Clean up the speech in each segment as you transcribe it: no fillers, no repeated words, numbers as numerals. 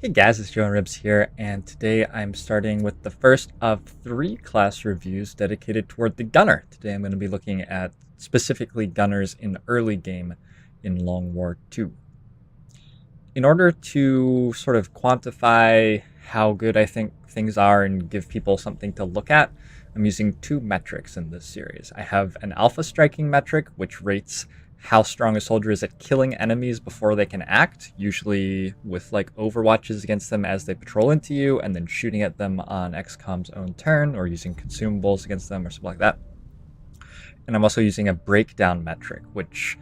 Hey guys, it's JoINrbs here, and today I'm starting with the first of 3 class reviews dedicated toward the Gunner. Today I'm going to be looking at specifically Gunners in early game in Long War II. In order to sort of quantify how good I think things are and give people something to look at, I'm using 2 metrics in this series. I have an alpha striking metric, which rates how strong a soldier is at killing enemies before they can act, usually with like overwatches against them as they patrol into you, and then shooting at them on XCOM's own turn, or using consumables against them, or something like that. And I'm also using a breakdown metric, which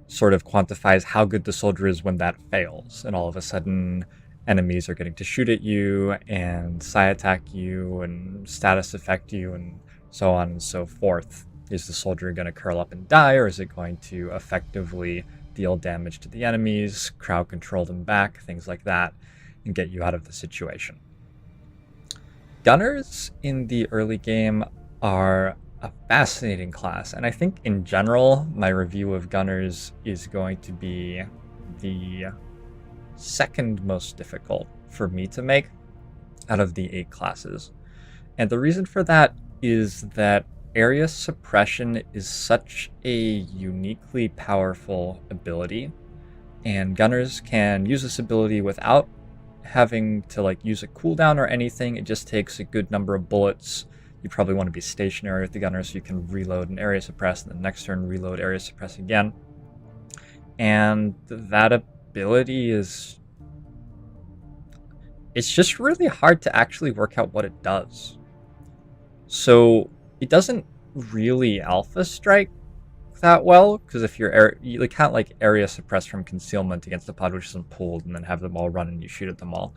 sort of quantifies how good the soldier is when that fails, and all of a sudden enemies are getting to shoot at you, and psi attack you, and status affect you, and so on and so forth. Is the soldier going to curl up and die, or is it going to effectively deal damage to the enemies, crowd control them back, things like that, and get you out of the situation? Gunners in the early game are a fascinating class, and I think in general, my review of Gunners is going to be the second most difficult for me to make out of the 8 classes. And the reason for that is that area suppression is such a uniquely powerful ability, and Gunners can use this ability without having to like use a cooldown or anything. It just takes a good number of bullets. You probably want to be stationary with the Gunner so you can reload and area suppress, and the next turn reload, area suppress again. And that ability is... it's just really hard to actually work out what it does. So it doesn't really alpha strike that well, because if you can't like area suppress from concealment against the pod which isn't pulled and then have them all run and you shoot at them all.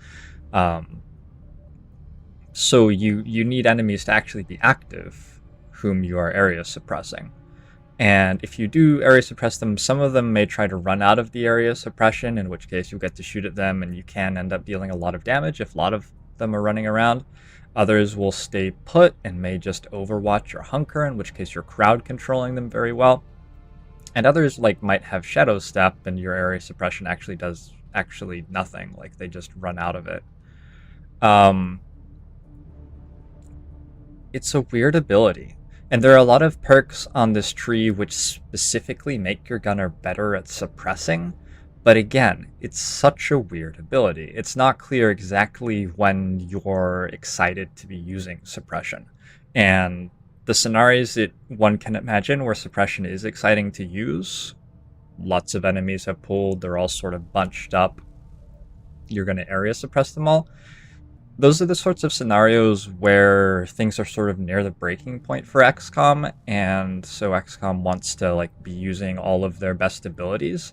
So you need enemies to actually be active whom you are area suppressing. And if you do area suppress them, some of them may try to run out of the area suppression, in which case you'll get to shoot at them and you can end up dealing a lot of damage if a lot of them are running around. Others will stay put and may just overwatch or hunker, in which case you're crowd controlling them very well. And others like might have shadow step and your area suppression actually does nothing, like they just run out of it. It's a weird ability. And there are a lot of perks on this tree which specifically make your Gunner better at suppressing. But again, it's such a weird ability. It's not clear exactly when you're excited to be using suppression. And the scenarios that one can imagine where suppression is exciting to use, lots of enemies have pulled, they're all sort of bunched up, you're going to area suppress them all. Those are the sorts of scenarios where things are sort of near the breaking point for XCOM, and so XCOM wants to like be using all of their best abilities.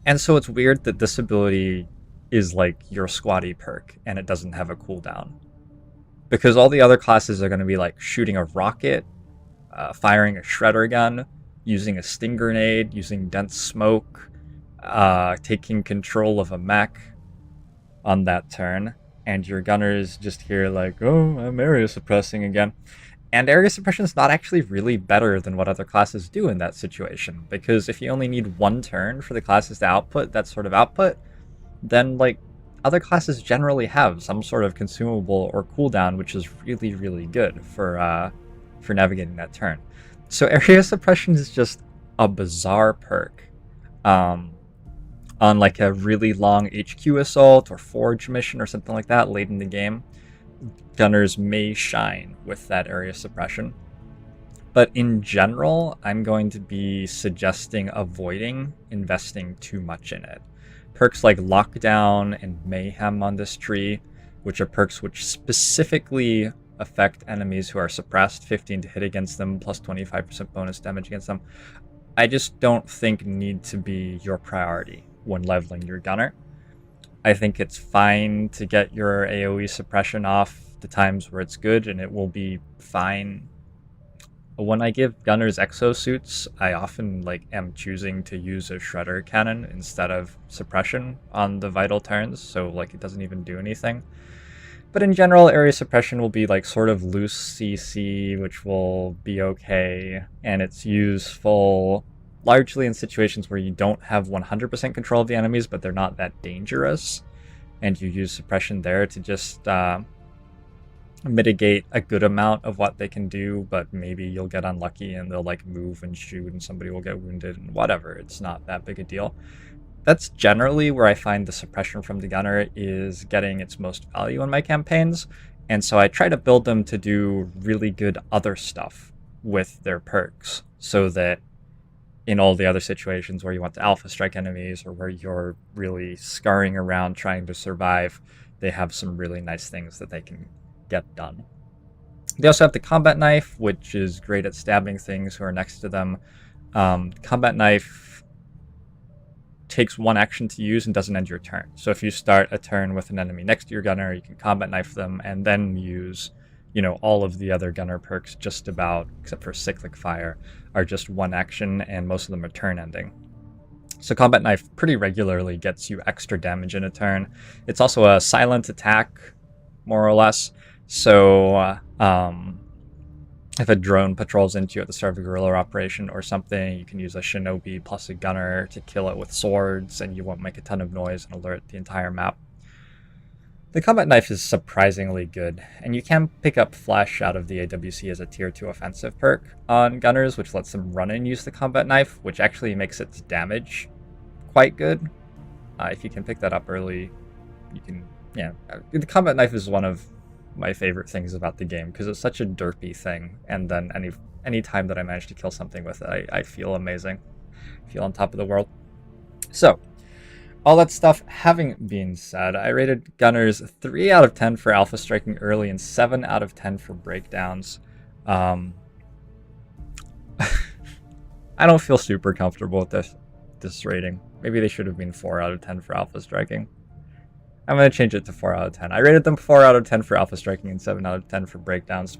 And so it's weird that this ability is like your squatty perk and it doesn't have a cooldown. Because all the other classes are going to be like shooting a rocket, firing a shredder gun, using a sting grenade, using dense smoke, taking control of a mech on that turn. And your Gunner is just here like, oh, I'm area suppressing again. And area suppression is not actually really better than what other classes do in that situation, because if you only need 1 turn for the classes to output that sort of output, then like other classes generally have some sort of consumable or cooldown, which is really, really good for navigating that turn. So area suppression is just a bizarre perk. On like a really long HQ assault or forge mission or something like that late in the game, Gunners may shine with that area suppression. But in general, I'm going to be suggesting avoiding investing too much in it. Perks like Lockdown and Mayhem on this tree, which are perks which specifically affect enemies who are suppressed, 15 to hit against them, plus 25% bonus damage against them, I just don't think need to be your priority when leveling your Gunner. I think it's fine to get your AoE suppression off the times where it's good, and it will be fine. When I give Gunners exosuits, I often like am choosing to use a shredder cannon instead of suppression on the vital turns, so like it doesn't even do anything. But in general, area suppression will be like sort of loose CC, which will be okay, and it's useful largely in situations where you don't have 100% control of the enemies, but they're not that dangerous, and you use suppression there to just mitigate a good amount of what they can do, but maybe you'll get unlucky and they'll like move and shoot and somebody will get wounded and whatever. It's not that big a deal. That's generally where I find the suppression from the gunner is getting its most value in my campaigns, and so I try to build them to do really good other stuff with their perks, so that in all the other situations where you want to alpha strike enemies or where you're really scurrying around trying to survive, they have some really nice things that they can get done. They also have the combat knife, which is great at stabbing things who are next to them. Combat knife takes one action to use and doesn't end your turn. So if you start a turn with an enemy next to your gunner, you can combat knife them and then use, all of the other gunner perks, just about, except for cyclic fire, are just one action, and most of them are turn ending. So combat knife pretty regularly gets you extra damage in a turn. It's also a silent attack, more or less. So if a drone patrols into you at the start of a guerrilla operation or something, you can use a shinobi plus a gunner to kill it with swords, and you won't make a ton of noise and alert the entire map. The combat knife is surprisingly good, and you can pick up flash out of the AWC as a tier 2 offensive perk on gunners, which lets them run and use the combat knife, which actually makes its damage quite good. If you can pick that up early, you can, the combat knife is one of my favorite things about the game, because it's such a derpy thing, and then any time that I manage to kill something with it, I feel amazing. I feel on top of the world. So, all that stuff having been said, I rated gunners 3 out of 10 for alpha striking early and 7 out of 10 for breakdowns. I don't feel super comfortable with this rating. Maybe they should have been 4 out of 10 for alpha striking. I'm going to change it to 4 out of 10. I rated them 4 out of 10 for alpha striking and 7 out of 10 for breakdowns.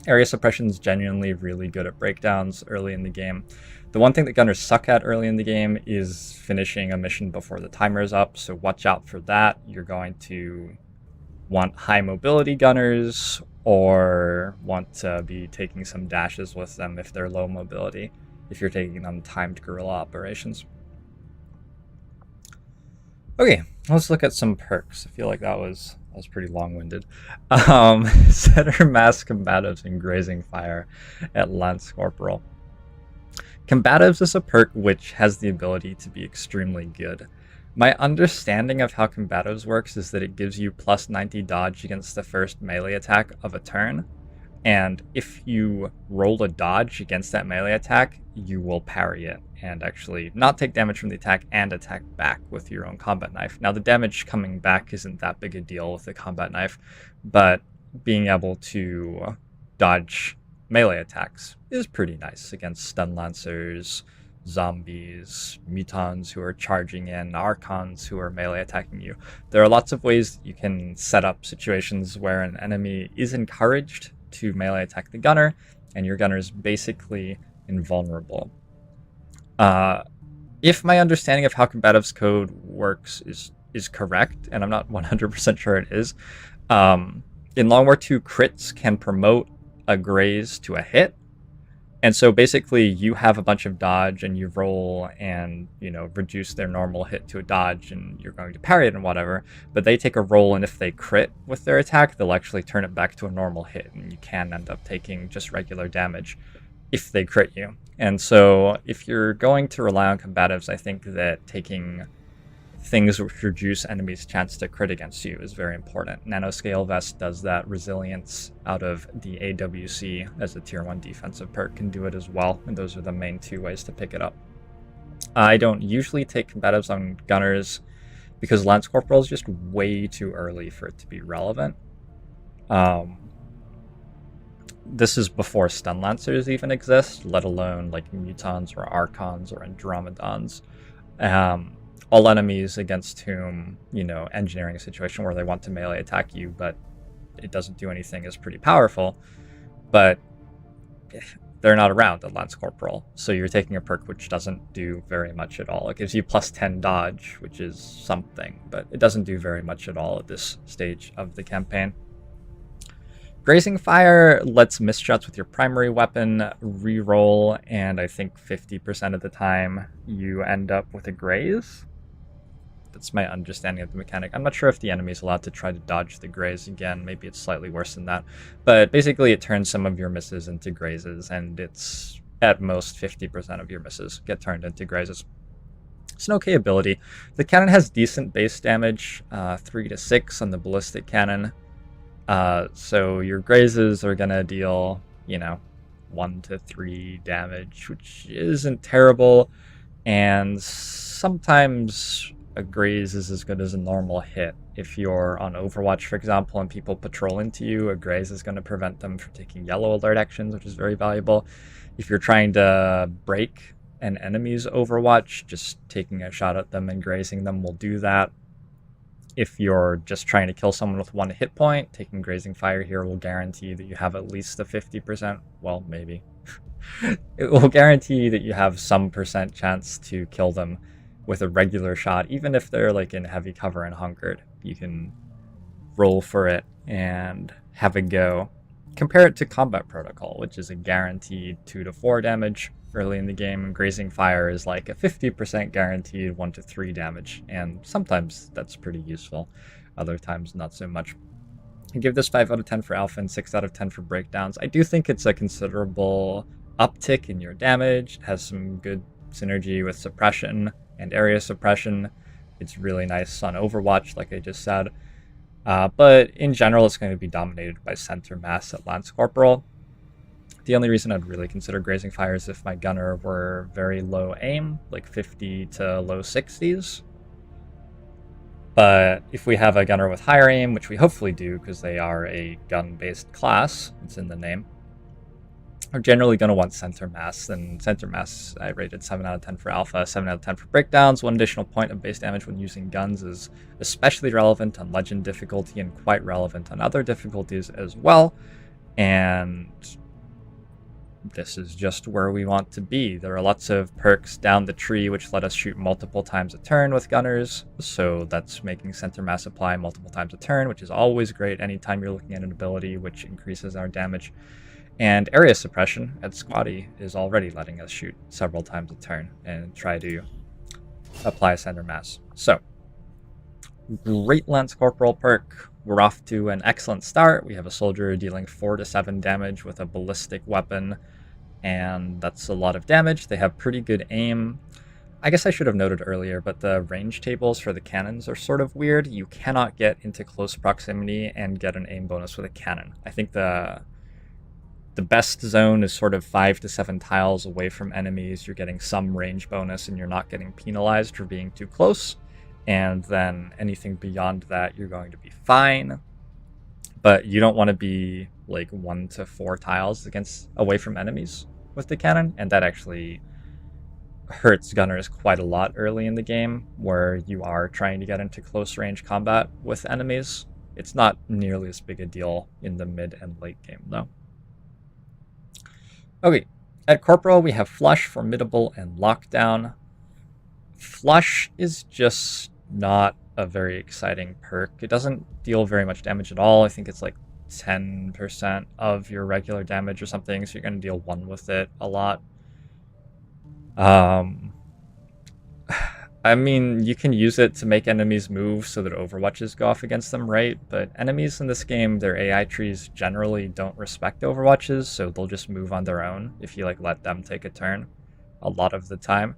Area suppression is genuinely really good at breakdowns early in the game. The one thing that gunners suck at early in the game is finishing a mission before the timer is up, so watch out for that. You're going to want high mobility gunners, or want to be taking some dashes with them if they're low mobility, if you're taking them timed guerrilla operations. Okay, let's look at some perks. I feel like that was pretty long-winded. Center mass combatives and Grazing Fire at Lance Corporal. Combatives is a perk which has the ability to be extremely good. My understanding of how combatives works is that it gives you plus 90 dodge against the first melee attack of a turn, and if you roll a dodge against that melee attack, you will parry it and actually not take damage from the attack and attack back with your own combat knife. Now, the damage coming back isn't that big a deal with the combat knife, but being able to dodge melee attacks is pretty nice against stun lancers, zombies, mutons who are charging in, archons who are melee attacking you. There are lots of ways you can set up situations where an enemy is encouraged to melee attack the gunner, and your gunner is basically invulnerable. If my understanding of how combatives code works is correct, and I'm not 100% sure it is, in Long War 2, crits can promote a graze to a hit, and so basically you have a bunch of dodge and you roll and reduce their normal hit to a dodge, and you're going to parry it and whatever, but they take a roll, and if they crit with their attack, they'll actually turn it back to a normal hit, and you can end up taking just regular damage if they crit you. And so if you're going to rely on combatives, I think that taking things which reduce enemies' chance to crit against you is very important. Nanoscale Vest does that. Resilience out of the AWC as a tier 1 defensive perk can do it as well, and those are the main 2 ways to pick it up. I don't usually take combatives on gunners because Lance Corporal is just way too early for it to be relevant. This is before stun lancers even exist, let alone like mutons or archons or andromedons. All enemies against whom, engineering a situation where they want to melee attack you, but it doesn't do anything is pretty powerful, but they're not around at Lance Corporal, so you're taking a perk which doesn't do very much at all. It gives you plus 10 dodge, which is something, but it doesn't do very much at all at this stage of the campaign. Grazing Fire lets misshots with your primary weapon reroll, and I think 50% of the time you end up with a graze. That's my understanding of the mechanic. I'm not sure if the enemy is allowed to try to dodge the graze again. Maybe it's slightly worse than that. But basically, it turns some of your misses into grazes, and it's at most 50% of your misses get turned into grazes. It's an okay ability. The cannon has decent base damage, 3 to 6 on the ballistic cannon. So your grazes are gonna deal, 1 to 3 damage, which isn't terrible. And sometimes a graze is as good as a normal hit. If you're on Overwatch, for example, and people patrol into you, a graze is going to prevent them from taking yellow alert actions, which is very valuable. If you're trying to break an enemy's Overwatch, just taking a shot at them and grazing them will do that. If you're just trying to kill someone with 1 hit point, taking Grazing Fire here will guarantee that you have at least a 50%, well, maybe. It will guarantee that you have some percent chance to kill them with a regular shot, even if they're like in heavy cover and hunkered. You can roll for it and have a go. Compare it to Combat Protocol, which is a guaranteed 2 to 4 damage early in the game, and Grazing Fire is like a 50% guaranteed 1 to 3 damage, and sometimes that's pretty useful, other times not so much. I give this 5 out of 10 for alpha and 6 out of 10 for breakdowns. I do think it's a considerable uptick in your damage. It has some good synergy with suppression and area suppression. It's really nice on Overwatch, like I just said. But in general, it's going to be dominated by center mass at Lance Corporal. The only reason I'd really consider Grazing Fire is if my gunner were very low aim, like 50 to low 60s. But if we have a gunner with higher aim, which we hopefully do because they are a gun-based class, it's in the name, are generally going to want center mass. And center mass, I rated 7 out of 10 for alpha, 7 out of 10 for breakdowns. 1 additional point of base damage when using guns is especially relevant on legend difficulty and quite relevant on other difficulties as well. And this is just where we want to be. There are lots of perks down the tree which let us shoot multiple times a turn with gunners, so that's making center mass apply multiple times a turn, which is always great anytime you're looking at an ability which increases our damage. And area suppression at Squatty is already letting us shoot several times a turn and try to apply center mass. So, great Lance Corporal perk. We're off to an excellent start. We have a soldier dealing 4 to 7 damage with a ballistic weapon, and that's a lot of damage. They have pretty good aim. I guess I should have noted earlier, but the range tables for the cannons are sort of weird. You cannot get into close proximity and get an aim bonus with a cannon. I think the best zone is sort of 5 to 7 tiles away from enemies. You're getting some range bonus and you're not getting penalized for being too close. And then anything beyond that, you're going to be fine. But you don't want to be like 1 to 4 tiles away from enemies with the cannon. And that actually hurts gunners quite a lot early in the game, where you are trying to get into close range combat with enemies. It's not nearly as big a deal in the mid and late game, though. Okay, at Corporal, we have Flush, Formidable, and Lockdown. Flush is just not a very exciting perk. It doesn't deal very much damage at all. I think it's like 10% of your regular damage or something, so you're going to deal 1 with it a lot. I mean, you can use it to make enemies move so that Overwatches go off against them, right? But enemies in this game, their AI trees generally don't respect Overwatches, so they'll just move on their own if you let them take a turn a lot of the time.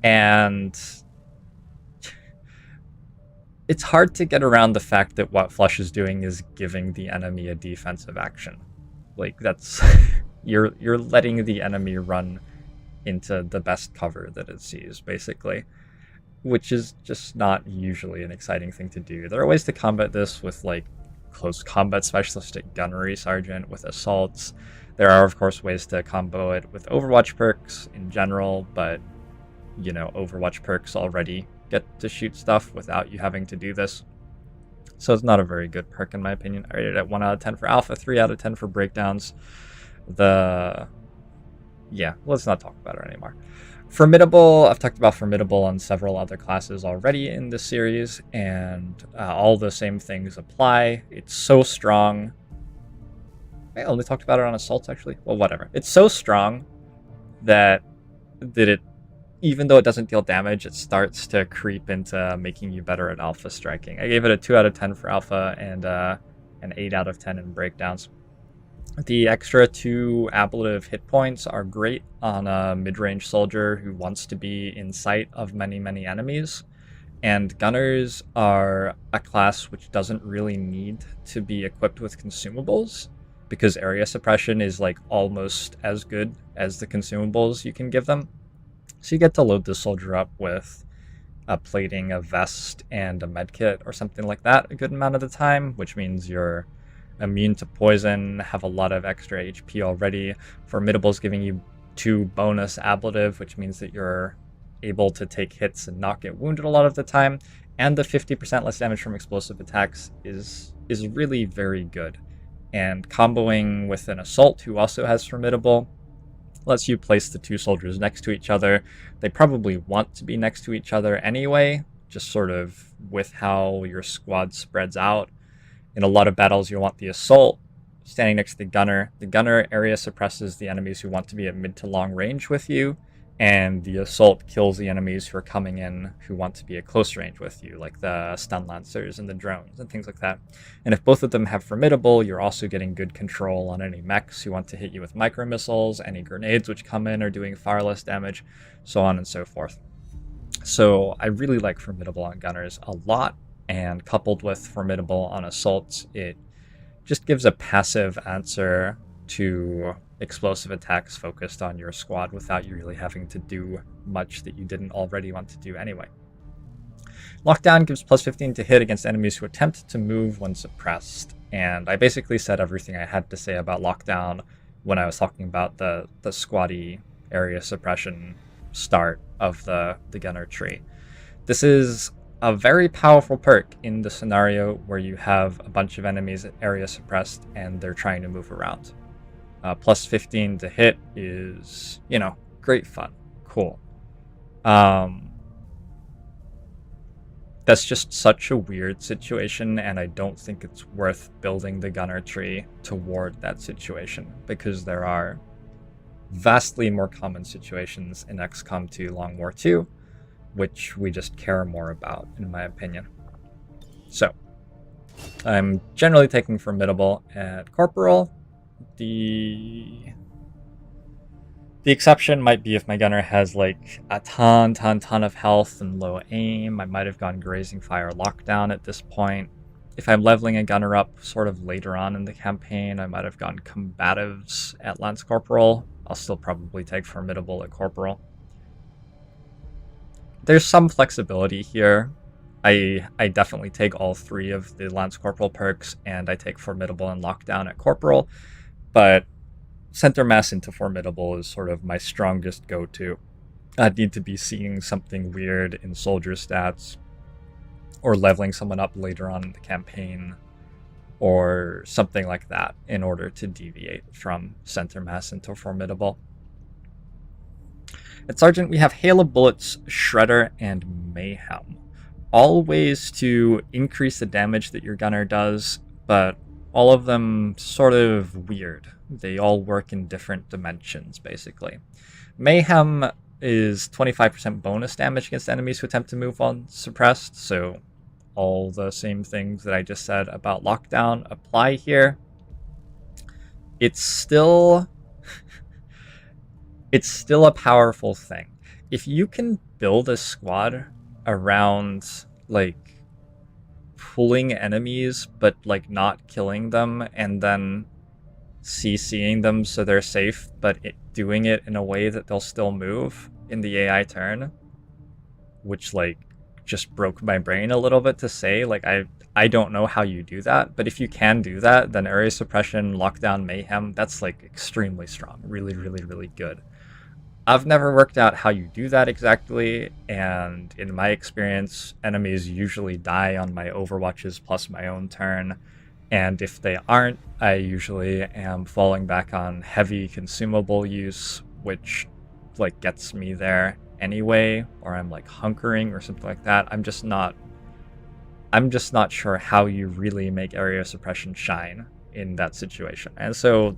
And it's hard to get around the fact that what Flush is doing is giving the enemy a defensive action. That's you're letting the enemy run into the best cover that it sees, basically, which is just not usually an exciting thing to do. There are ways to combat this with close combat specialistic gunnery sergeant with assaults. There are of course ways to combo it with Overwatch perks in general, but Overwatch perks already get to shoot stuff without you having to do this. So it's not a very good perk in my opinion. I rated it 1 out of 10 for alpha, 3 out of 10 for breakdowns. Yeah, let's not talk about it anymore. Formidable, I've talked about Formidable on several other classes already in this series, and all the same things apply. It's so strong. I only talked about it on assault, actually. Well, whatever. It's so strong that it, even though it doesn't deal damage, it starts to creep into making you better at alpha striking. I gave it a 2 out of 10 for alpha and an 8 out of 10 in breakdowns. The extra 2 ablative hit points are great on a mid-range soldier who wants to be in sight of many, many enemies. And gunners are a class which doesn't really need to be equipped with consumables, because area suppression is like almost as good as the consumables you can give them. So you get to load the soldier up with a plating, a vest, and a medkit or something like that a good amount of the time, which means you're immune to poison, have a lot of extra HP already. Formidable is giving you 2 bonus ablative, which means that you're able to take hits and not get wounded a lot of the time. And the 50% less damage from explosive attacks is really very good. And comboing with an assault who also has Formidable lets you place the 2 soldiers next to each other. They probably want to be next to each other anyway, just sort of with how your squad spreads out. In a lot of battles, you'll want the assault standing next to the gunner. The gunner area suppresses the enemies who want to be at mid to long range with you, and the assault kills the enemies who are coming in who want to be at close range with you, like the stun lancers and the drones and things like that. And if both of them have Formidable, you're also getting good control on any mechs who want to hit you with micro missiles, any grenades which come in are doing far less damage, so on and so forth. So I really like Formidable on gunners a lot, and coupled with Formidable on assaults, it just gives a passive answer to explosive attacks focused on your squad without you really having to do much that you didn't already want to do anyway. Lockdown gives plus 15 to hit against enemies who attempt to move when suppressed, and I basically said everything I had to say about Lockdown when I was talking about the squatty area suppression start of the gunner tree. This is a very powerful perk in the scenario where you have a bunch of enemies area suppressed and they're trying to move around. Plus 15 to hit is, you know, great fun. Cool. That's just such a weird situation, and I don't think it's worth building the gunner tree toward that situation, because there are vastly more common situations in XCOM 2 Long War 2, which we just care more about, in my opinion. So, I'm generally taking Formidable at Corporal. The exception might be if my gunner has like a ton of health and low aim. I might have gone Grazing Fire Lockdown at this point. If I'm leveling a gunner up sort of later on in the campaign, I might have gone Combatives at Lance Corporal. I'll still probably take Formidable at Corporal. There's some flexibility here. I definitely take all 3 of the Lance Corporal perks, and I take Formidable and Lockdown at Corporal, but Center Mass into Formidable is sort of my strongest go-to. I'd need to be seeing something weird in soldier stats, or leveling someone up later on in the campaign, or something like that in order to deviate from Center Mass into Formidable. At Sergeant, we have Hail of Bullets, Shredder, and Mayhem. All ways to increase the damage that your gunner does, but all of them sort of weird. They all work in different dimensions, basically. Mayhem is 25% bonus damage against enemies who attempt to move on suppressed, so all the same things that I just said about Lockdown apply here. It's still a powerful thing. If you can build a squad around like pulling enemies but like not killing them, and then CCing them so they're safe, but doing it in a way that they'll still move in the AI turn, which like just broke my brain a little bit to say. Like I don't know how you do that, but if you can do that, then area suppression, Lockdown, Mayhem, that's like extremely strong. Really, really, really good. I've never worked out how you do that exactly, and in my experience, enemies usually die on my overwatches plus my own turn, and if they aren't, I usually am falling back on heavy consumable use, which like gets me there anyway, or I'm like hunkering or something like that. I'm just not sure how you really make area suppression shine in that situation. And so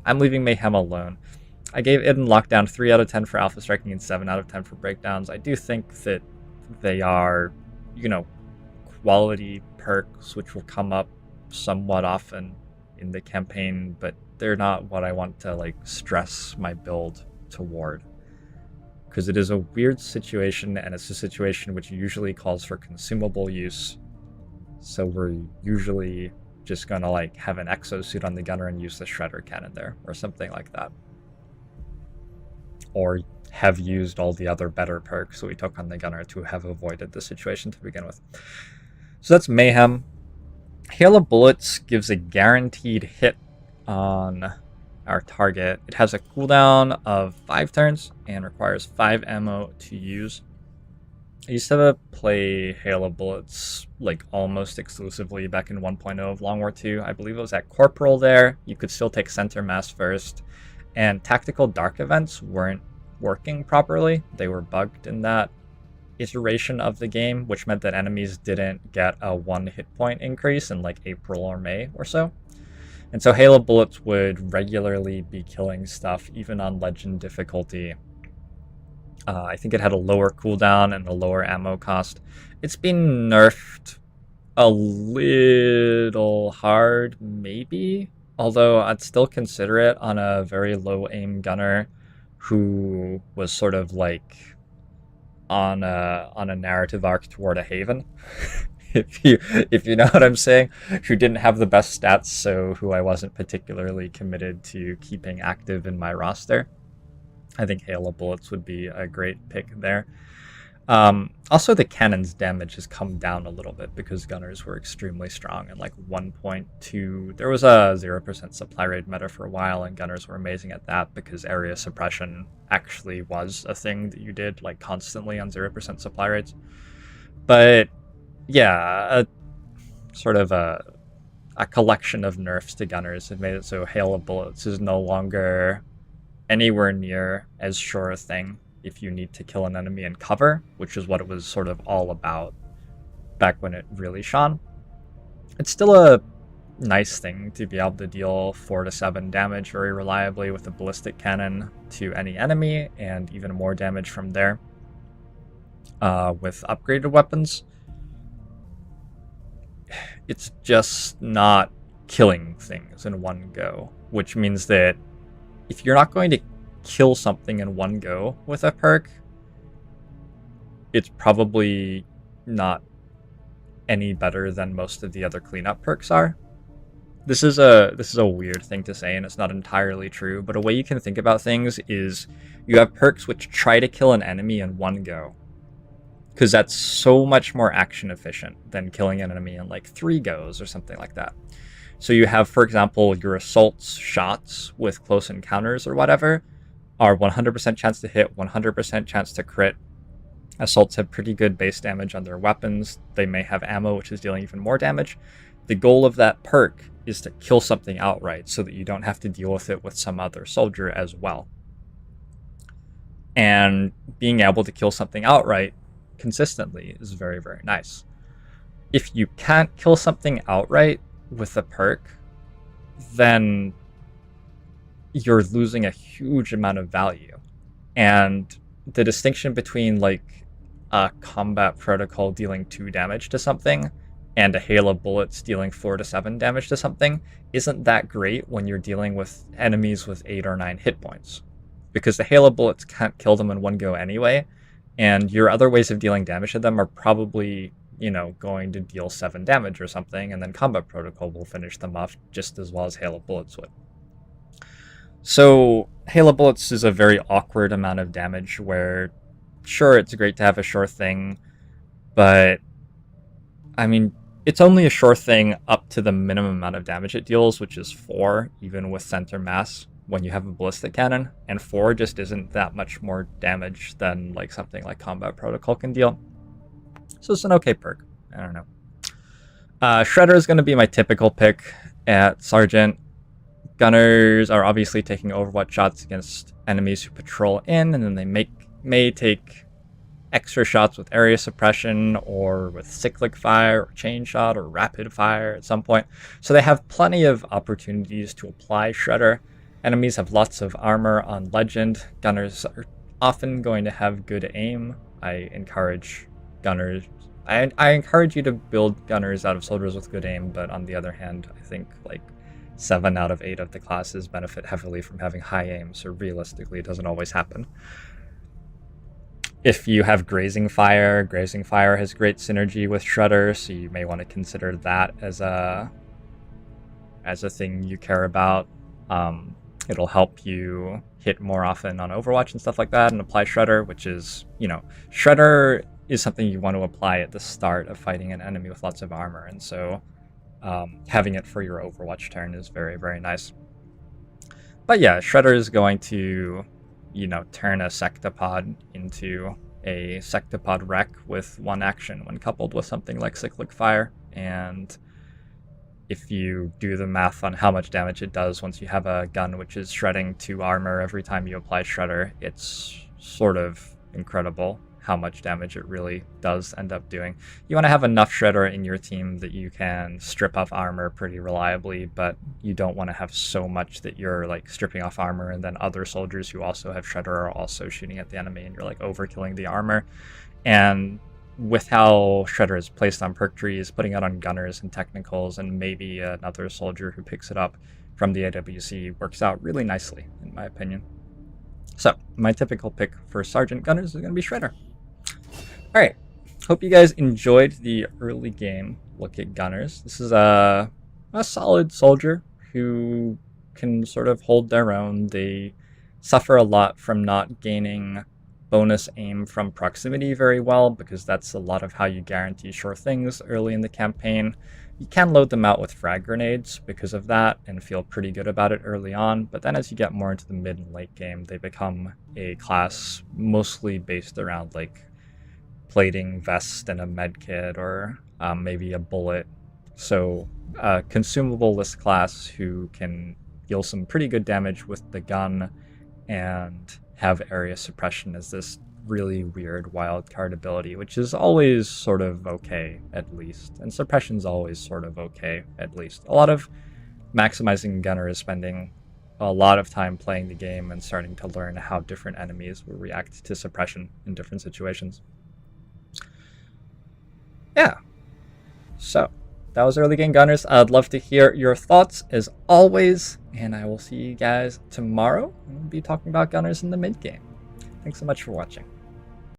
I'm leaving Mayhem alone. I gave Hidden Lockdown 3 out of 10 for Alpha Striking and 7 out of 10 for Breakdowns. I do think that they are, quality perks which will come up somewhat often in the campaign, but they're not what I want to stress my build toward. Because it is a weird situation, and it's a situation which usually calls for consumable use. So we're usually just gonna have an exosuit on the gunner and use the shredder cannon there, or something like that. Or have used all the other better perks we took on the gunner to have avoided the situation to begin with. So that's Mayhem. Hail of Bullets gives a guaranteed hit on our target. It has a cooldown of 5 turns and requires 5 ammo to use. I used to play Hail of Bullets almost exclusively back in 1.0 of Long War II. I believe it was at Corporal there. You could still take center mass first, and tactical dark events weren't working properly. They were bugged in that iteration of the game, which meant that enemies didn't get a 1 hit point increase in April or May or so. And so Hail of Bullets would regularly be killing stuff, even on Legend difficulty. I think it had a lower cooldown and a lower ammo cost. It's been nerfed a little hard, maybe, although I'd still consider it on a very low aim gunner who was sort of on a narrative arc toward a haven. if you know what I'm saying, who didn't have the best stats, so who I wasn't particularly committed to keeping active in my roster. I think Hail of Bullets would be a great pick there. Also, the cannon's damage has come down a little bit because gunners were extremely strong and 1.2. There was a 0% supply rate meta for a while, and gunners were amazing at that because area suppression actually was a thing that you did constantly on 0% supply rates. But yeah, sort of a collection of nerfs to gunners have made it so Hail of Bullets is no longer anywhere near as sure a thing if you need to kill an enemy in cover, which is what it was sort of all about back when it really shone. It's still a nice thing to be able to deal 4 to 7 damage very reliably with a ballistic cannon to any enemy, and even more damage from there with upgraded weapons. It's just not killing things in one go, which means that if you're not going to kill something in one go with a perk, it's probably not any better than most of the other cleanup perks are. This is a weird thing to say, and it's not entirely true, but a way you can think about things is you have perks which try to kill an enemy in one go, because that's so much more action efficient than killing an enemy in 3 goes or something like that. So you have, for example, your assaults shots with close encounters or whatever are 100% chance to hit, 100% chance to crit. Assaults have pretty good base damage on their weapons. They may have ammo, which is dealing even more damage. The goal of that perk is to kill something outright so that you don't have to deal with it with some other soldier as well. And being able to kill something outright consistently is very, very nice. If you can't kill something outright with a perk, then you're losing a huge amount of value. And the distinction between a combat protocol dealing 2 damage to something and a Hail of Bullets dealing 4 to 7 damage to something isn't that great when you're dealing with enemies with 8 or 9 hit points, because the Hail of Bullets can't kill them in one go anyway, and your other ways of dealing damage to them are probably going to deal 7 damage or something, and then combat protocol will finish them off just as well as Hail of Bullets would. So Hail of Bullets is a very awkward amount of damage where, sure, it's great to have a sure thing, but I mean, it's only a sure thing up to the minimum amount of damage it deals, which is 4, even with center mass when you have a ballistic cannon, and 4 just isn't that much more damage than something like combat protocol can deal. So it's an okay perk. I don't know. Shredder is going to be my typical pick at Sergeant. Gunners are obviously taking Overwatch shots against enemies who patrol in, and then they may take extra shots with area suppression or with cyclic fire or chain shot or rapid fire at some point. So they have plenty of opportunities to apply Shredder. Enemies have lots of armor on Legend. Gunners are often going to have good aim. I encourage gunners. I encourage you to build gunners out of soldiers with good aim, but on the other hand, I think like 7 out of 8 of the classes benefit heavily from having high aim, so realistically it doesn't always happen. If you have Grazing Fire has great synergy with Shredder, so you may want to consider that as a thing you care about. It'll help you hit more often on Overwatch and stuff like that, and apply Shredder, which is, Shredder is something you want to apply at the start of fighting an enemy with lots of armor, and so having it for your Overwatch turn is very, very nice. But yeah, Shredder is going to, turn a Sectopod into a Sectopod wreck with one action when coupled with something like Cyclic Fire, and if you do the math on how much damage it does once you have a gun which is shredding 2 armor every time you apply Shredder, it's sort of incredible how much damage it really does end up doing. You want to have enough Shredder in your team that you can strip off armor pretty reliably, but you don't want to have so much that you're like stripping off armor and then other soldiers who also have Shredder are also shooting at the enemy and you're like overkilling the armor. And with how Shredder is placed on perk trees, putting it on gunners and technicals and maybe another soldier who picks it up from the AWC works out really nicely, in my opinion. So my typical pick for Sergeant Gunners is going to be Shredder. Alright, hope you guys enjoyed the early game look at Gunners. This is a solid soldier who can sort of hold their own. They suffer a lot from not gaining bonus aim from proximity very well, because that's a lot of how you guarantee sure things early in the campaign. You can load them out with frag grenades because of that and feel pretty good about it early on, but then as you get more into the mid and late game, they become a class mostly based around like plating, vest, and a med kit, or maybe a bullet. So consumable list class who can deal some pretty good damage with the gun and have area suppression as this really weird wildcard ability, which is always sort of okay, at least. And suppression's always sort of okay, at least. A lot of maximizing gunner is spending a lot of time playing the game and starting to learn how different enemies will react to suppression in different situations. Yeah. So, that was early game Gunners. I'd love to hear your thoughts as always, and I will see you guys tomorrow. We'll be talking about Gunners in the mid game. Thanks so much for watching.